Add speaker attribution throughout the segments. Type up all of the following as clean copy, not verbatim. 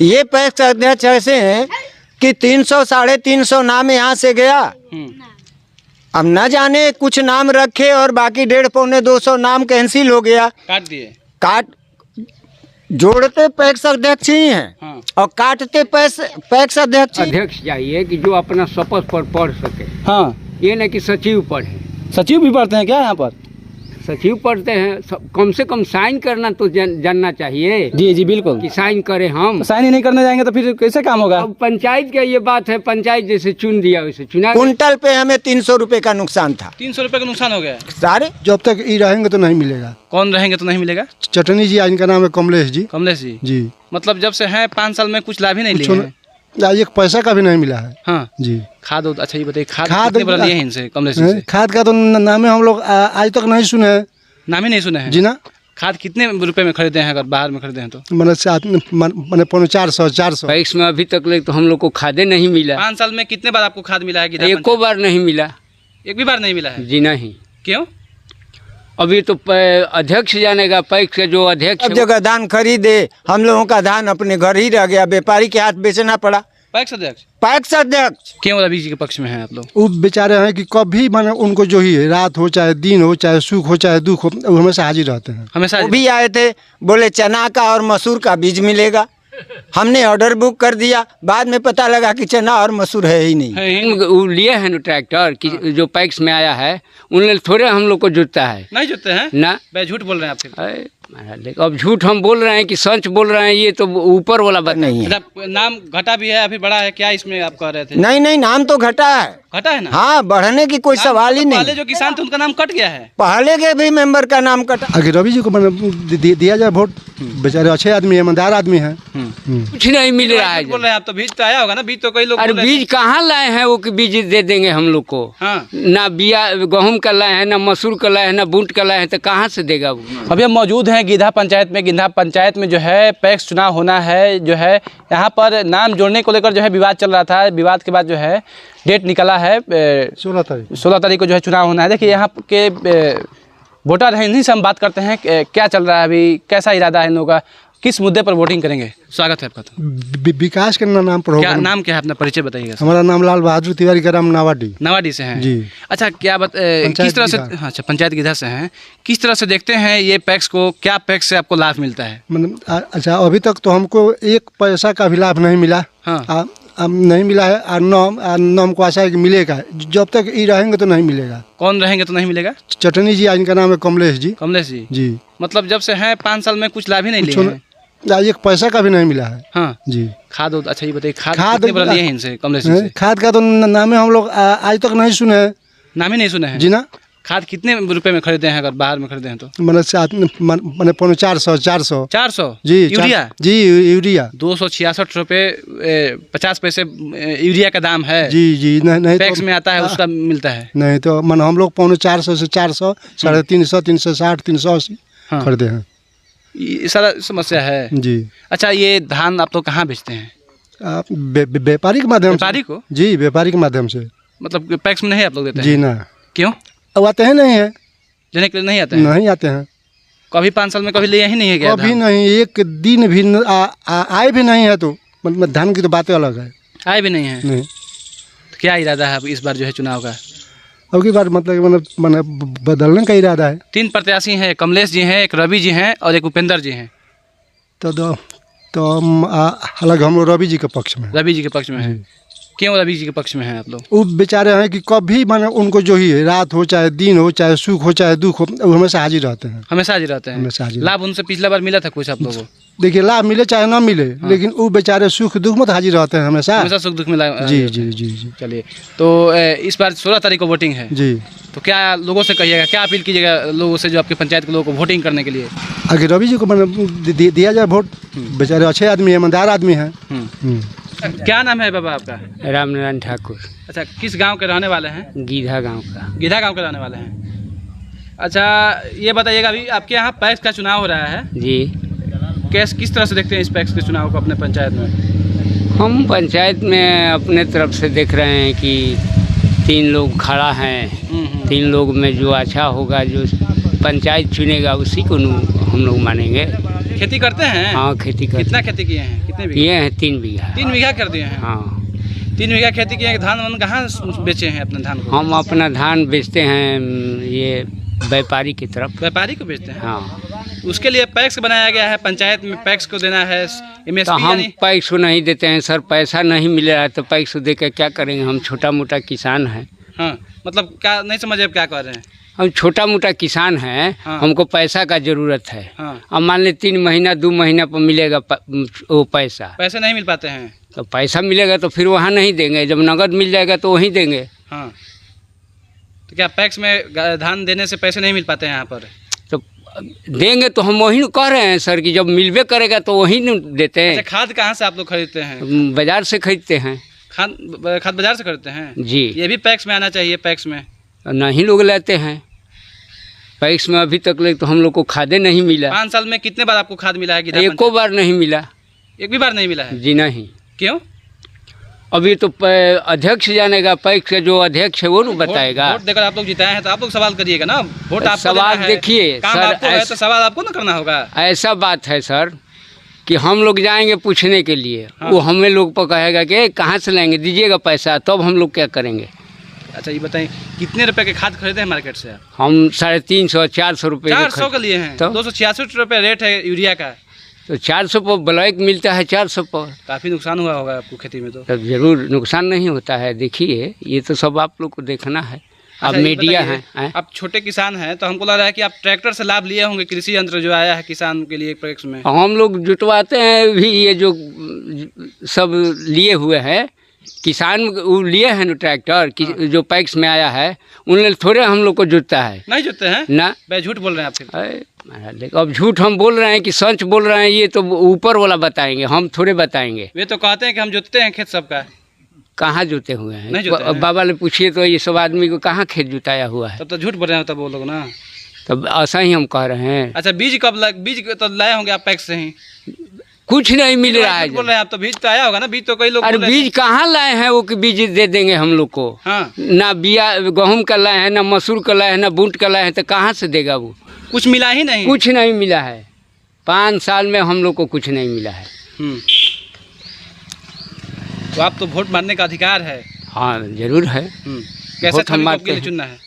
Speaker 1: ये पैक्स अध्यक्ष ऐसे हैं कि 300 350 नाम यहाँ से गया। अब न जाने कुछ नाम रखे और बाकी 150-200 नाम कैंसिल हो गया,
Speaker 2: काट दिए।
Speaker 1: काट जोड़ते पैक्स अध्यक्ष ही हैं और काटते पैक्स अध्यक्ष
Speaker 3: चाहिए कि जो अपना शपथ पर पढ़ सके।
Speaker 2: हाँ,
Speaker 3: ये नहीं कि सचिव पढ़े।
Speaker 2: सचिव भी पढ़ते हैं क्या यहाँ पर?
Speaker 3: सचिव पढ़ते हैं, कम से कम साइन करना तो जानना चाहिए।
Speaker 2: जी जी बिल्कुल,
Speaker 3: कि साइन करें हम।
Speaker 2: तो साइन ही नहीं करने जाएंगे तो फिर कैसे काम होगा?
Speaker 3: अब पंचायत का ये बात है, पंचायत जैसे चुन दिया वैसे चुना।
Speaker 1: कुंटल पे हमें 300 रुपए का नुकसान था।
Speaker 2: 300 रुपए का नुकसान हो गया
Speaker 1: सारे।
Speaker 4: जब तक ये रहेंगे तो नहीं मिलेगा।
Speaker 2: कौन रहेंगे तो नहीं मिलेगा?
Speaker 4: चटनी जी, इनका नाम है कमलेश जी।
Speaker 2: कमलेश जी
Speaker 4: जी।
Speaker 2: मतलब जब से हैं 5 साल में कुछ लाभ ही नहीं लिए हैं।
Speaker 4: एक पैसा का भी नहीं मिला है।
Speaker 2: हाँ
Speaker 4: जी।
Speaker 2: खाद अच्छा ये बताइए, खाद कितने बड़ा लिए हैं इनसे, कमलेश जी से?
Speaker 4: खाद का तो नाम हम लोग आज तक नहीं सुने हैं।
Speaker 2: नाम ही नहीं सुने हैं
Speaker 4: जी ना।
Speaker 2: खाद कितने रुपए में खरीदे हैं अगर बाहर में खरीदे हैं तो?
Speaker 4: मैंने 400
Speaker 3: पैक्स में अभी तक तो हम लोग को खादे नहीं मिला।
Speaker 2: 5 साल में कितने बार आपको खाद मिला है?
Speaker 3: एको बार नहीं मिला।
Speaker 2: एक भी बार नहीं मिला है?
Speaker 3: जी नहीं।
Speaker 2: क्यों?
Speaker 3: अभी तो अध्यक्ष जानेगा, पैक्स का जो अध्यक्ष
Speaker 1: सब जगह धान खरीदे, हम लोगों का धान अपने घर ही रह गया, व्यापारी के हाथ बेचना पड़ा।
Speaker 2: पैक्स अध्यक्ष?
Speaker 1: पैक्स अध्यक्ष
Speaker 2: क्यों रवि जी के पक्ष में हैं आप लोग?
Speaker 4: वो बेचारे हैं कि कभी माने उनको जो ही है, रात हो चाहे दिन हो, चाहे सुख हो चाहे दुख हो, वो हमेशा हाजिर रहते हैं।
Speaker 2: हमेशा
Speaker 1: वो भी आए थे, बोले चना का और मसूर का बीज मिलेगा। हमने ऑर्डर बुक कर दिया, बाद में पता लगा कि चना और मसूर है ही नहीं।
Speaker 3: वो लिए हैं ट्रैक्टर कि जो पैक्स में आया है, उनने थोड़े हम लोग को जुटता है।
Speaker 2: नहीं जुटते हैं
Speaker 3: ना,
Speaker 2: भाई झूठ बोल रहे हैं आप फिर।
Speaker 3: अरे अब झूठ हम बोल रहे हैं कि सच बोल रहे हैं, ये तो ऊपर वाला बात नहीं है।
Speaker 2: अच्छा, नाम घटा भी है या फिर बढ़ा है क्या इसमें आप कह रहे थे?
Speaker 1: नहीं, नाम तो घटा है।
Speaker 2: घटा है ना?
Speaker 1: हाँ, बढ़ने की कोई सवाल ही नहीं।
Speaker 2: पहले जो किसान थे उनका नाम कट गया है।
Speaker 1: पहले के भी मेंबर का नाम कटा।
Speaker 4: अगर रवि जी को दिया जाए वोट, बेचारे अच्छे आदमी है, ईमानदार आदमी है।
Speaker 3: कुछ नहीं मिल रहा है।
Speaker 2: बोल रहे हैं आप तो बीज तो आया होगा ना? बीज तो कई लोग
Speaker 3: अरे बीज कहाँ लाए हैं वो कि बीज दे देंगे हम लोग को?
Speaker 2: हाँ।
Speaker 3: ना बिया गेहूं का लाए हैं, ना मसूर का लाए हैं, ना बूट का लाए हैं, तो कहाँ से देगा वो?
Speaker 2: अभी हम मौजूद हैं गिधा पंचायत में। गिधा पंचायत में जो है पैक्स चुनाव होना है, जो है यहाँ पर नाम जोड़ने को लेकर जो है विवाद चल रहा था। विवाद के बाद जो है डेट निकला है 16 तारीख को जो है चुनाव होना है। देखिए यहाँ के वोटर हैं, इन्हीं से हम बात करते हैं क्या चल रहा है अभी, कैसा इरादा है इन लोगों का, किस मुद्दे पर वोटिंग करेंगे। स्वागत है आपका। तो
Speaker 4: विकास के नाम पर
Speaker 2: क्या नाम क्या है अपना परिचय बताइएगा।
Speaker 4: हमारा नाम लाल बहादुर तिवारी का, नाम नवाडी से हैं
Speaker 2: जी। अच्छा क्या किस तरह से, अच्छा पंचायत गिधा से हैं, किस तरह से देखते हैं ये पैक्स को, क्या पैक्स से आपको लाभ मिलता है?
Speaker 4: अच्छा, अभी तक तो हमको एक पैसा का भी लाभ नहीं मिला।
Speaker 2: हाँ।
Speaker 4: नहीं मिला है और नाम को आशा है कि मिलेगा। जब तक ये रहेंगे तो नहीं मिलेगा।
Speaker 2: कौन रहेंगे तो नहीं मिलेगा?
Speaker 4: चटनी जी, इनका नाम है कमलेश जी।
Speaker 2: कमलेश जी। मतलब जब से हैं 5 साल में कुछ लाभ ही नहीं लिए हैं।
Speaker 4: एक पैसा का भी नहीं मिला है।
Speaker 2: हाँ जी। खाद अच्छा ये बताइए, खाद कितने बड़ा लिए हैं इनसे, कमलेश जी से?
Speaker 4: खाद का तो नाम हम लोग आज तक नहीं सुने हैं। नाम
Speaker 2: ही नहीं सुने हैं
Speaker 4: जी ना।
Speaker 2: खाद कितने रुपए में खरीदे हैं अगर बाहर में खरीदे हैं तो?
Speaker 4: मैंने 400
Speaker 2: जी। यूरिया?
Speaker 4: जी यूरिया
Speaker 2: 266 रुपये 50 पैसे यूरिया का दाम है।
Speaker 4: जी नहीं
Speaker 2: पैक्स में आता है उसका मिलता है।
Speaker 4: नहीं तो मन हम लोग 400 से 400, 350, 360, 380 खरीदे हैं।
Speaker 2: ये सारा समस्या है जी। अच्छा ये धान आप तो कहाँ बेचते हैं?
Speaker 4: आप व्यापारी के माध्यम से।
Speaker 2: व्यापारी को? जी,
Speaker 4: व्यापारी के माध्यम से।
Speaker 2: मतलब पैक्स में नहीं आप लोग देते हैं?
Speaker 4: जी ना।
Speaker 2: क्यों?
Speaker 4: अब आते हैं नहीं है,
Speaker 2: देने के लिए नहीं आते हैं?
Speaker 4: नहीं आते हैं।
Speaker 2: कभी 5 साल में कभी लिया ही नहीं है क्या?
Speaker 4: कभी नहीं, एक दिन भी आए भी नहीं है। तो मतलब धान की तो बातें अलग है।
Speaker 2: आए भी नहीं है?
Speaker 4: नहीं।
Speaker 2: तो क्या इरादा है अब इस बार जो है चुनाव का?
Speaker 4: अब की बार मतलब बदलने का इरादा है।
Speaker 2: 3 प्रत्याशी हैं, कमलेश जी हैं, एक रवि जी हैं और एक उपेंद्र जी हैं।
Speaker 4: तो अलग हम लोग रवि जी के पक्ष में।
Speaker 2: रवि जी के पक्ष में है। क्यों रवि जी के पक्ष में हैं आप लोग?
Speaker 4: वो बेचारे हैं कि कभी माने उनको जो ही है, रात हो चाहे दिन हो, चाहे सुख हो चाहे दुख हो, वो हमेशा हाजिर रहते हैं।
Speaker 2: हमेशा हाजिर रहते हैं।
Speaker 4: हमेशा हाजिर।
Speaker 2: लाभ उनसे पिछला बार मिला था कुछ आप लोगों को?
Speaker 4: देखिए लाभ मिले चाहे ना मिले, लेकिन वो बेचारे सुख दुख में हाजिर रहते हैं हमेशा
Speaker 2: सुख दुख मिला।
Speaker 4: जी।
Speaker 2: चलिए, तो इस बार 16 तारीख को वोटिंग है
Speaker 4: जी।
Speaker 2: तो क्या लोगों से कहिएगा, क्या अपील कीजिएगा लोगों से जो आपके पंचायत के लोगों को वोटिंग करने के लिए?
Speaker 4: अगर रवि जी को दिया जाए वोट, बेचारे अच्छे आदमी है, ईमानदार आदमी है।
Speaker 2: क्या नाम है बाबा आपका?
Speaker 3: रामनारायण ठाकुर।
Speaker 2: अच्छा, किस गांव के रहने वाले हैं?
Speaker 3: गीधा गांव का।
Speaker 2: गीधा गांव के रहने वाले हैं। अच्छा ये बताइएगा, अभी आपके यहाँ पैक्स का चुनाव हो रहा है
Speaker 3: जी,
Speaker 2: किस तरह से देखते हैं इस पैक्स के चुनाव को अपने पंचायत में?
Speaker 3: हम पंचायत में अपने तरफ से देख रहे हैं कि 3 लोग खड़ा हैं। 3 लोग में जो अच्छा होगा, जो पंचायत चुनेगा उसी को हम लोग मानेंगे।
Speaker 2: खेती करते हैं?
Speaker 3: हाँ खेती करते हैं।
Speaker 2: कितना खेती किए हैं? कितने बीघा?
Speaker 3: ये है 3 बीघा।
Speaker 2: 3 बीघा कर दिए हैं।
Speaker 3: हाँ
Speaker 2: 3 बीघा खेती किए हैं। धान वान कहाँ बेचे हैं अपने धान को?
Speaker 3: हम अपना धान बेचते हैं ये व्यापारी की तरफ।
Speaker 2: व्यापारी को बेचते हैं।
Speaker 3: हाँ
Speaker 2: उसके लिए पैक्स बनाया गया है, पंचायत में पैक्स को देना है
Speaker 3: तो
Speaker 2: MSP
Speaker 3: हम पैक्स को नहीं देते हैं सर, पैसा नहीं मिल रहा है तो पैक्स दे के क्या करेंगे? हम छोटा मोटा किसान हैं।
Speaker 2: हाँ मतलब क्या नहीं समझे आप क्या कह रहे हैं?
Speaker 3: हम छोटा मोटा किसान हैं।
Speaker 2: हाँ।
Speaker 3: हमको पैसा का ज़रूरत है।
Speaker 2: हाँ।
Speaker 3: अब मान ले 3 महीना 2 महीना पर मिलेगा वो पैसा,
Speaker 2: पैसे नहीं मिल पाते हैं।
Speaker 3: तो पैसा मिलेगा तो फिर वहाँ नहीं देंगे, जब नगद मिल जाएगा तो वहीं देंगे।
Speaker 2: हाँ तो क्या पैक्स में धान देने से पैसे नहीं मिल पाते हैं यहाँ पर?
Speaker 3: तो देंगे तो हम वहीं कह रहे हैं सर कि जब मिलबे करेगा तो वहीं देते
Speaker 2: अच्छा
Speaker 3: हैं।
Speaker 2: खाद कहाँ से आप लोग खरीदते हैं?
Speaker 3: बाजार से खरीदते हैं
Speaker 2: खाद बाजार से खरीदते हैं
Speaker 3: जी।
Speaker 2: ये भी पैक्स में आना चाहिए। पैक्स में
Speaker 3: नहीं लोग लेते हैं पैक्स में। अभी तक ले तो हम लोग को खादे नहीं मिला।
Speaker 2: 5 साल में कितने बार आपको खाद मिला है? गिद्धा
Speaker 3: एको बार नहीं मिला।
Speaker 2: एक भी बार नहीं मिला है?
Speaker 3: जी नहीं।
Speaker 2: क्यों?
Speaker 3: अभी तो अध्यक्ष जानेगा, पैक्स का जो अध्यक्ष है वो न बताएगा।
Speaker 2: वोट देकर आप लोग जिताए हैं तो आप लोग सवाल करिएगा ना। वोट आपको
Speaker 3: सवाल
Speaker 2: देना है।
Speaker 3: देखिए
Speaker 2: काम
Speaker 3: सर,
Speaker 2: आपको है तो सवाल आपको ना करना होगा।
Speaker 3: ऐसा बात है सर कि हम लोग जाएंगे पूछने के लिए।
Speaker 2: हाँ।
Speaker 3: वो हमें लोग पर कहेगा कि कहाँ से लाएंगे, दीजिएगा पैसा, तब हम लोग क्या करेंगे।
Speaker 2: अच्छा ये बताइए कितने रुपए के खाद खरीदे हैं मार्केट से आप?
Speaker 3: हम 350 400 रुपये
Speaker 2: 400 का लिए हैं।
Speaker 3: तो?
Speaker 2: 266 रुपये रेट है यूरिया का।
Speaker 3: तो 400 पर ब्लैक मिलता है 400 पर।
Speaker 2: काफ़ी नुकसान हुआ होगा आपको खेती में तो।
Speaker 3: तब जरूर नुकसान नहीं होता है। देखिए ये तो सब आप लोग को देखना है। अब
Speaker 2: अच्छा, ये
Speaker 3: मीडिया
Speaker 2: बताइए,
Speaker 3: है।
Speaker 2: आप छोटे किसान हैं तो हमको लग रहा है कि आप ट्रैक्टर से लाभ लिए होंगे। कृषि यंत्र जो आया है किसान के लिए पैक्स में।
Speaker 3: हम लोग जुटवाते हैं भी, ये जो सब लिए हुए हैं किसान वो लिए हैं ना ट्रैक्टर जो पैक्स में आया है, उन थोड़े हम लोग को जुटता है।
Speaker 2: नहीं जुटते हैं
Speaker 3: ना
Speaker 2: भाई, झूठ बोल रहे हैं आप फिर।
Speaker 3: अरे अब झूठ हम बोल रहे हैं कि सच बोल रहे हैं, ये तो ऊपर वाला बताएंगे, हम थोड़े बताएंगे।
Speaker 2: वे तो कहते हैं कि हम जुतते हैं खेत सबका।
Speaker 3: कहाँ जुते हुए हैं?
Speaker 2: नहीं जुते हैं।
Speaker 3: बाबा ने पूछिए तो ये सब आदमी को कहाँ खेत जुताया हुआ है?
Speaker 2: तब तो झूठ बोल रहे हैं तब वो लोग ना।
Speaker 3: तब ऐसा ही हम कह रहे हैं।
Speaker 2: अच्छा बीज तो लाए होंगे आप पैक्स से ही?
Speaker 3: कुछ नहीं मिल रहा है।
Speaker 2: बोल रहे हैं आप तो बीज तो आया होगा ना। बीज तो कई लोग
Speaker 3: अरे
Speaker 2: बोल रहे
Speaker 3: बीज कहाँ लाए हैं वो कि बीज दे देंगे हम लोग को?
Speaker 2: हाँ
Speaker 3: ना बिया गेहूँ का लाए हैं, ना मसूर का लाए हैं, ना बूट का लाए हैं, तो कहाँ से देगा वो?
Speaker 2: कुछ मिला ही नहीं।
Speaker 3: कुछ नहीं मिला है। 5 साल में हम लोग को कुछ नहीं मिला है।
Speaker 2: तो आप तो वोट मारने का अधिकार है।
Speaker 3: हाँ जरूर है।
Speaker 2: कैसे
Speaker 3: वोट हम
Speaker 2: छवि को
Speaker 3: मारते
Speaker 2: आपके लिए
Speaker 3: हैं।
Speaker 2: चुनना है?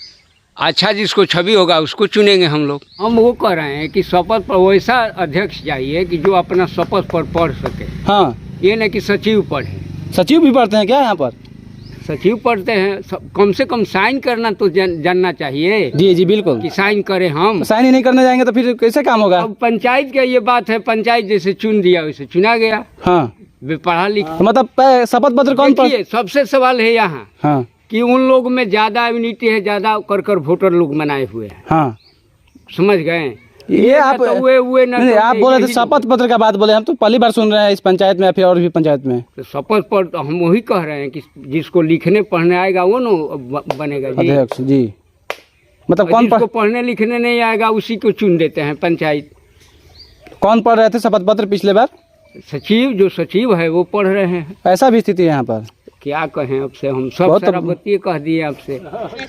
Speaker 3: अच्छा जिसको छवि होगा उसको चुनेंगे हम लोग। हम वो कह रहे हैं कि शपथ पर वैसा अध्यक्ष चाहिए कि जो अपना शपथ पर पढ़ सके।
Speaker 2: हाँ
Speaker 3: ये नहीं कि सचिव पढ़े।
Speaker 2: सचिव भी पढ़ते हैं क्या यहाँ पर?
Speaker 3: सचिव पढ़ते हैं, कम से कम साइन करना तो जानना चाहिए।
Speaker 2: जी जी बिल्कुल।
Speaker 3: कि साइन करें हम।
Speaker 2: साइन ही नहीं करने जाएंगे तो फिर कैसे काम होगा?
Speaker 3: अब पंचायत का ये बात है, पंचायत जैसे चुन दिया वैसे चुना गया।
Speaker 2: हाँ
Speaker 3: वे पढ़ा लिखा।
Speaker 2: तो मतलब शपथ पत्र कौन पर?
Speaker 3: देखिए सबसे सवाल है यहाँ
Speaker 2: हाँ
Speaker 3: कि उन लोग में ज़्यादा इम्यूनिटी है, ज़्यादा कर वोटर लोग बनाए हुए हैं।
Speaker 2: हाँ
Speaker 3: समझ गए?
Speaker 2: ये आप
Speaker 3: हुए ना
Speaker 2: नहीं,
Speaker 3: तो
Speaker 2: आप बोले थे
Speaker 3: यही
Speaker 2: शपथ पत्र का बात बोले। हम तो पहली बार सुन रहे हैं इस पंचायत में या फिर और भी पंचायत में।
Speaker 3: तो शपथ पर तो हम वही कह रहे हैं कि जिसको लिखने पढ़ने आएगा वो ना बनेगा जी।
Speaker 2: अध्यक्ष जी मतलब कौन
Speaker 3: जिसको पढ़ने लिखने नहीं आएगा उसी को चुन देते हैं पंचायत।
Speaker 2: कौन पढ़ रहे थे शपथ पत्र पिछले बार?
Speaker 3: सचिव, जो सचिव है वो पढ़ रहे हैं।
Speaker 2: ऐसा भी स्थिति है यहाँ पर?
Speaker 3: क्या कहें आपसे, हम सब
Speaker 2: बहुत
Speaker 3: सारा बतिए कह दिए आपसे।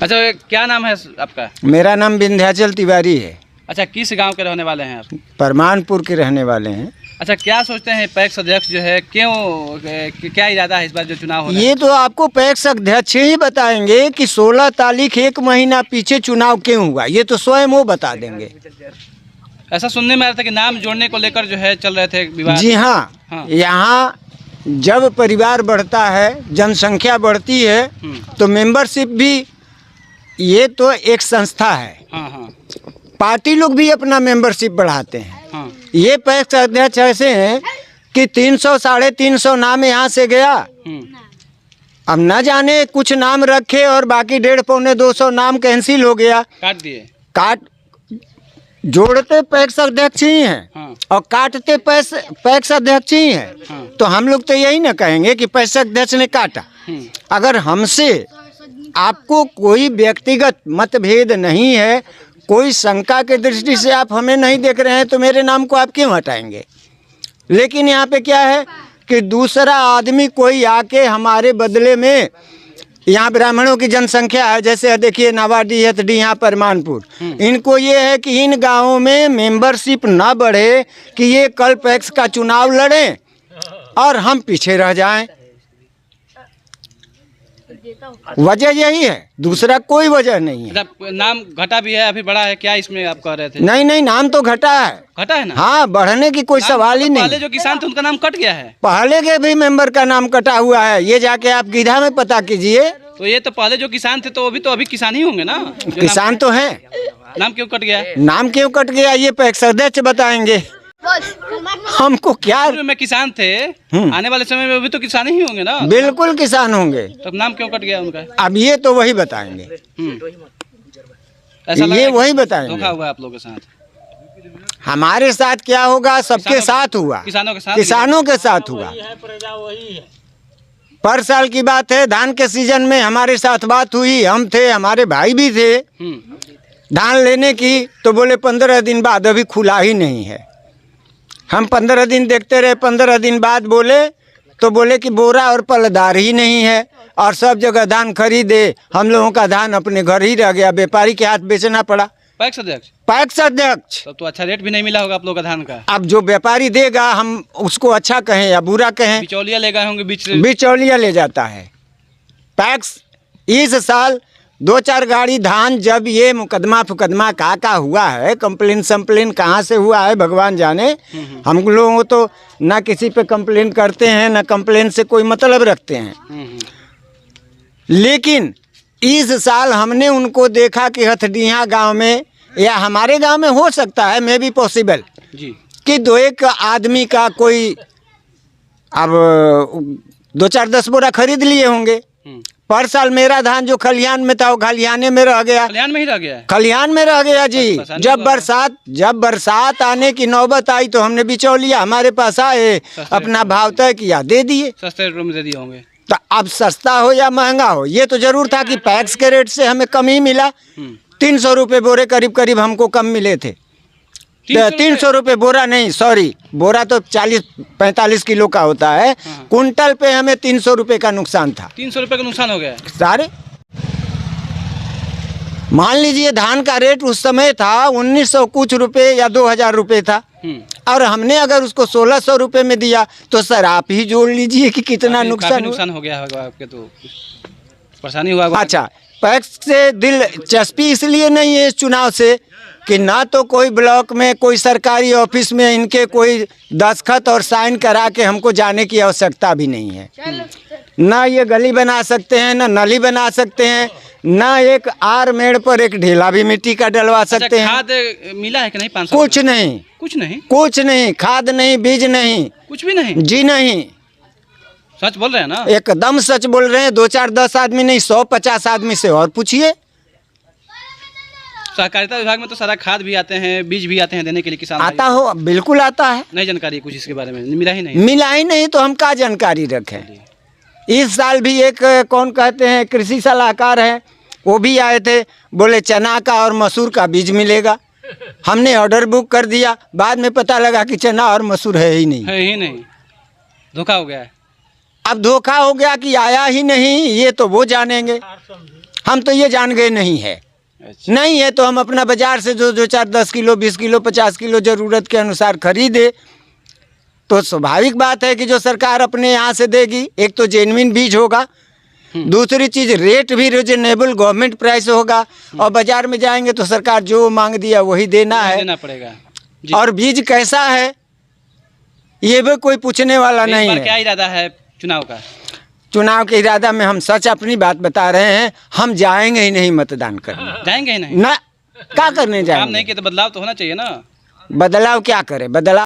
Speaker 2: अच्छा क्या नाम है आपका?
Speaker 1: मेरा नाम विंध्याचल तिवारी है।
Speaker 2: अच्छा किस गांव के रहने वाले हैं आप?
Speaker 1: परमानपुर के रहने वाले हैं।
Speaker 2: अच्छा क्या सोचते हैं पैक्स अध्यक्ष जो है क्यों, क्या इरादा है इस बार जो चुनाव हो रहा है?
Speaker 1: ये तो आपको पैक्स अध्यक्ष ही बताएंगे कि 16 तारीख 1 महीना पीछे चुनाव क्यों हुआ। ये तो स्वयं वो बता देंगे।
Speaker 2: ऐसा सुनने में आ रहा था कि नाम जोड़ने को लेकर जो है चल रहे थे विवाद।
Speaker 1: जी हाँ। यहाँ जब परिवार बढ़ता है, जनसंख्या बढ़ती है, तो मेंबरशिप भी, ये तो एक संस्था है।
Speaker 2: हाँ हाँ
Speaker 1: पार्टी लोग भी अपना मेंबरशिप बढ़ाते हैं।
Speaker 2: हाँ
Speaker 1: ये पैक्स अध्यक्ष ऐसे हैं कि 300 साढ़े 300 नाम यहाँ से गया। अब न जाने कुछ नाम रखे और बाकी 150 पौने 200 नाम कैंसिल हो गया।
Speaker 2: काट दिए।
Speaker 1: जोड़ते पैक्स अध्यक्ष ही हैं।
Speaker 2: हाँ।
Speaker 1: और काटते पैक्स अध्यक्ष ही हैं।
Speaker 2: हाँ।
Speaker 1: तो हम लोग तो यही ना कहेंगे कि पैक्स अध्यक्ष ने काटा। अगर हमसे आपको कोई व्यक्तिगत मतभेद नहीं है, कोई शंका के दृष्टि से आप हमें नहीं देख रहे हैं, तो मेरे नाम को आप क्यों हटाएंगे? लेकिन यहाँ पे क्या है कि दूसरा आदमी कोई आके हमारे बदले में, यहाँ ब्राह्मणों की जनसंख्या है, जैसे देखिए नवाडी हथडी यहाँ परमानपुर, इनको ये है कि इन गांवों में मेंबरशिप ना बढ़े कि ये कल पैक्स का चुनाव लड़ें। और हम पीछे रह जाएं। वजह यही है, दूसरा कोई वजह नहीं है।
Speaker 2: मतलब नाम घटा भी है, अभी बढ़ा है क्या, इसमें आप कह रहे थे?
Speaker 1: नहीं नहीं, नाम तो घटा है।
Speaker 2: घटा है ना?
Speaker 1: हाँ, बढ़ने की कोई सवाल ही नहीं।
Speaker 2: पहले जो किसान थे उनका नाम कट गया है।
Speaker 1: पहले के भी मेंबर का नाम कटा हुआ है, ये जाके आप गीधा में पता कीजिए।
Speaker 2: तो ये तो पहले जो किसान थे तो अभी किसान ही होंगे ना? जो
Speaker 1: किसान तो हैं।
Speaker 2: नाम क्यों कट गया है?
Speaker 1: नाम क्यों कट गया ये पैक्स अध्यक्ष बताएंगे, हमको क्या।
Speaker 2: शुरू में किसान थे, आने वाले समय में भी तो किसान ही होंगे ना?
Speaker 1: बिल्कुल किसान होंगे।
Speaker 2: तब नाम क्यों कट गया उनका?
Speaker 1: अब ये तो वही बताएंगे,
Speaker 2: ऐसा लग
Speaker 1: ये
Speaker 2: रहा है
Speaker 1: वही
Speaker 2: कि
Speaker 1: बताएंगे।
Speaker 2: धोखा हुआ आप लोगों के साथ।
Speaker 1: हमारे साथ क्या होगा, सबके साथ हुआ,
Speaker 2: किसानों के साथ,
Speaker 1: किसानों के साथ हुआ। पर साल की बात है, धान के सीजन में हमारे साथ बात हुई, हम थे, हमारे भाई भी थे, धान लेने की, तो बोले 15 दिन बाद, अभी खुला ही नहीं है। हम 15 दिन देखते रहे, 15 दिन बाद बोले तो बोले कि बोरा और पलदार ही नहीं है, और सब जगह धान खरीदे, हम लोगों का धान अपने घर ही रह गया, व्यापारी के हाथ बेचना पड़ा।
Speaker 2: पैक्स अध्यक्ष?
Speaker 1: पैक्स अध्यक्ष।
Speaker 2: तब तो अच्छा रेट भी नहीं मिला होगा आप लोगों का धान का।
Speaker 1: अब जो व्यापारी देगा, हम उसको अच्छा कहें या बुरा कहें,
Speaker 2: बिचौलिया ले गए होंगे,
Speaker 1: बिचौलिया ले जाता है। पैक्स इस साल 2-4 गाड़ी धान, जब ये मुकदमा का हुआ है, कंप्लेन कहाँ से हुआ है भगवान जाने। हम लोगों तो ना किसी पे कंप्लेन करते हैं, ना कंप्लेन से कोई मतलब रखते हैं, लेकिन इस साल हमने उनको देखा कि हथडीहा गांव में, या हमारे गांव में हो सकता है, मे बी पॉसिबल
Speaker 2: जी,
Speaker 1: कि 2-1 आदमी का कोई अब 2-4-10 बोरा खरीद लिए होंगे। पर साल मेरा धान जो खलिहान में था वो खलिहाने में रह गया।
Speaker 2: खलिहान में ही रह गया है?
Speaker 1: खलिहान में रह गया जी। जब बरसात आने की नौबत आई तो हमने बिचौलिया हमारे पास आए, अपना भाव तय किया, दे दिए।
Speaker 2: सस्ते रेट में दे दिए होंगे।
Speaker 1: तो अब सस्ता हो या महंगा हो, ये तो जरूर था कि पैक्स के रेट से हमें कम ही मिला। 300 रुपये बोरे करीब हमको कम मिले थे। 300 रुपये बोरा नहीं, सॉरी, बोरा तो 40-45 किलो का होता है, कुंटल पे हमें 300 रुपये का नुकसान था।
Speaker 2: 300 रुपये का नुकसान हो गया
Speaker 1: सारे। मान लीजिए धान का रेट उस समय था 1900 कुछ रुपए या 2000 रुपये था, और हमने अगर उसको 1600 रुपये में दिया, तो सर आप ही जोड़ लीजिए कि कितना नुकसान
Speaker 2: हो गया होगा आपके, तो परेशानी हुआ।
Speaker 1: अच्छा, पैक्स से दिलचस्पी इसलिए नहीं है इस चुनाव से कि ना तो कोई ब्लॉक में, कोई सरकारी ऑफिस में इनके कोई दस्तखत और साइन करा के हमको जाने की आवश्यकता भी नहीं है। ना ये गली बना सकते हैं, ना नली बना सकते हैं, ना एक आर मेड़ पर एक ढेला भी मिट्टी का डलवा सकते हैं।
Speaker 2: खाद मिला है कि नहीं? 500?
Speaker 1: कुछ नहीं, कुछ नहीं, खाद नहीं, बीज नहीं,
Speaker 2: कुछ भी नहीं
Speaker 1: जी नहीं।
Speaker 2: सच बोल रहे हैं ना? एकदम
Speaker 1: सच बोल रहे हैं। 2-4-10 आदमी नहीं, 100-50 आदमी से और पूछिए।
Speaker 2: सहकारिता विभाग में तो सारा खाद भी आते हैं, बीज भी आते हैं देने के लिए किसान।
Speaker 1: आता हो, बिल्कुल आता है।
Speaker 2: नहीं जानकारी कुछ इसके बारे में मिला ही नहीं तो
Speaker 1: हम क्या जानकारी रखें। इस साल भी एक कौन कहते हैं कृषि सलाहकार है, वो भी आए थे, बोले चना का और मसूर का बीज मिलेगा। हमने ऑर्डर बुक कर दिया, बाद में पता लगा कि चना और मसूर है ही नहीं।
Speaker 2: धोखा हो गया है।
Speaker 1: अब धोखा हो गया कि आया ही नहीं, ये तो वो जानेंगे, हम तो ये जान गए नहीं है। नहीं है तो हम अपना बाजार से जो 4-10 किलो, 20 किलो, 50 किलो जरूरत के अनुसार खरीदे, तो स्वाभाविक बात है कि जो सरकार अपने यहाँ से देगी, एक तो जेन्युइन बीज होगा, दूसरी चीज रेट भी रिजनेबल गवर्नमेंट प्राइस होगा, और बाजार में जाएंगे तो सरकार जो मांग दिया वही देना
Speaker 2: पड़ेगा।
Speaker 1: और बीज कैसा है ये भी कोई पूछने वाला नहीं है।
Speaker 2: क्या इरादा है चुनाव का?
Speaker 1: चुनाव के इरादा में हम सच अपनी बात बता रहे हैं, हम जाएंगे ही नहीं मतदान करने।
Speaker 2: जाएंगे ही नहीं
Speaker 1: ना, क्या करने जाएंगे?
Speaker 2: काम नहीं किया तो बदलाव तो होना चाहिए ना।
Speaker 1: बदलाव क्या करे? बदलाव